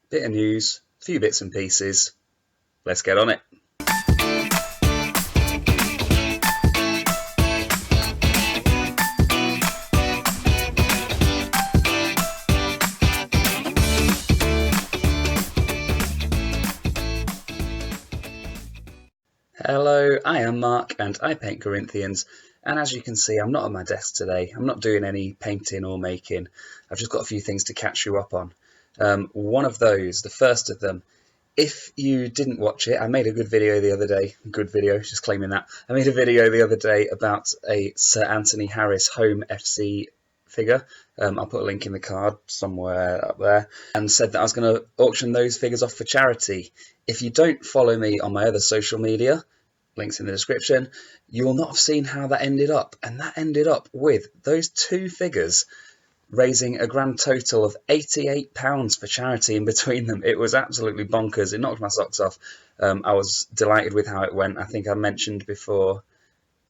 bit of news, a few bits and pieces. Let's get on it. Hello, I am Mark and I paint Corinthians, and as you can see I'm not at my desk today. I'm not doing any painting or making. I've just got a few things to catch you up on. One of those, the first of them, if you didn't watch it, I made a good video the other day. Good video, just claiming that. I made a video the other day about a Sir Anthony Harris Holme FC figure. I'll put a link in the card somewhere up there, and said that I was going to auction those figures off for charity. If you don't follow me on my other social media, links in the description, you will not have seen how that ended up. And that ended up with those two figures raising a grand total of £88 for charity in between them. It was absolutely bonkers. It knocked my socks off. I was delighted with how it went. I think I mentioned before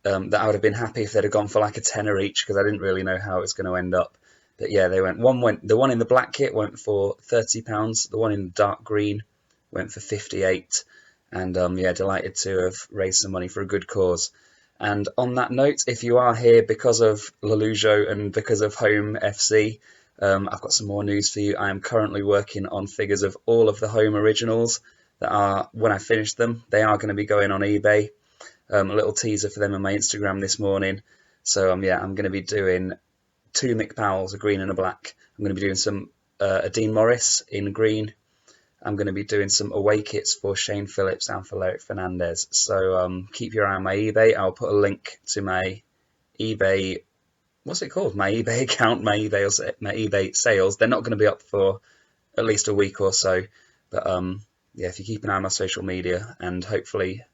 that I would have been happy if they'd have gone for like a tenner each, because I didn't really know how it was going to end up. But yeah, the one in the black kit went for £30, the one in the dark green went for 58, and yeah, delighted to have raised some money for a good cause. And on that note, if you are here because of Lelujo and because of Holme FC, I've got some more news for you. I am currently working on figures of all of the Holme originals that are, when I finish them, they are going to be going on eBay. A little teaser for them on my Instagram this morning. So yeah, I'm going to be doing two Mick Powells, a green and a black. I'm going to be doing some a Dean Morris in green. I'm going to be doing some away kits for Shane Phillips and for Loic Fernandez. So keep your eye on my eBay. I'll put a link to my eBay, what's it called? My eBay account, my eBay sales. They're not going to be up for at least a week or so. But yeah, if you keep an eye on my social media, and hopefully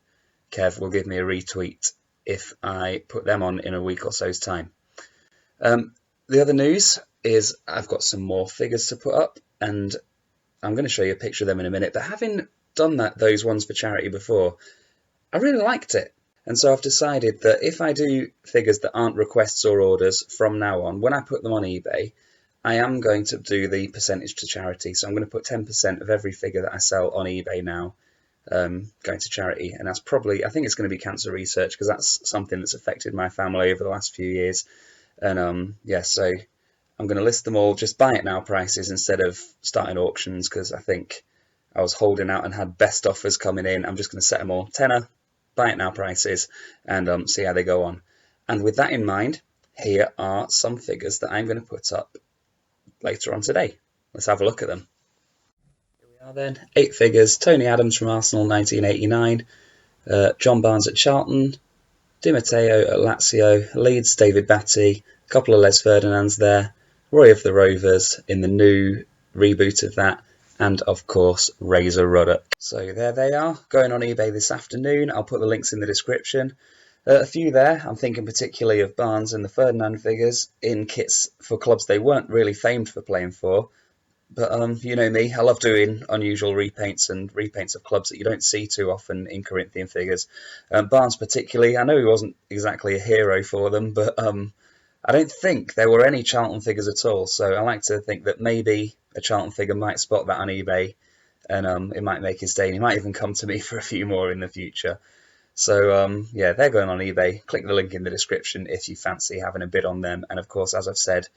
Kev will give me a retweet if I put them on in a week or so's time. The other news is I've got some more figures to put up, and I'm going to show you a picture of them in a minute. But having done those ones for charity before, I really liked it. And so I've decided that if I do figures that aren't requests or orders from now on, when I put them on eBay, I am going to do the percentage to charity. So I'm going to put 10% of every figure that I sell on eBay now going to charity. And that's probably, I think it's going to be cancer research, because that's something that's affected my family over the last few years. And yeah, so I'm going to list them all, just buy it now prices instead of starting auctions, because I think I was holding out and had best offers coming in. I'm just going to set them all tenner, buy it now prices, and see how they go on. And with that in mind, here are some figures that I'm going to put up later on today. Let's have a look at them. Here we are then, 8 figures. Tony Adams from Arsenal 1989, John Barnes at Charlton, Di Matteo at Lazio, Leeds David Batty, a couple of Les Ferdinands there, Roy of the Rovers in the new reboot of that, and of course Razor Ruddock. So there they are, going on eBay this afternoon. I'll put the links in the description. A few there, I'm thinking particularly of Barnes and the Ferdinand figures in kits for clubs they weren't really famed for playing for. But you know me, I love doing unusual repaints and repaints of clubs that you don't see too often in Corinthian figures. Barnes particularly, I know he wasn't exactly a hero for them, but I don't think there were any Charlton figures at all. So I like to think that maybe a Charlton figure might spot that on eBay, and it might make his day, and he might even come to me for a few more in the future. So yeah, they're going on eBay. Click the link in the description if you fancy having a bid on them. And of course, as I've said,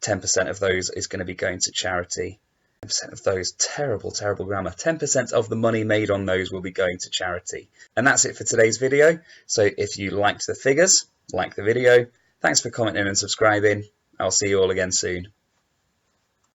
10% of those is going to be going to charity. 10% of those, terrible grammar, 10% of the money made on those will be going to charity. And that's it for today's video. So if you liked the figures, like the video, thanks for commenting and subscribing. I'll see you all again soon.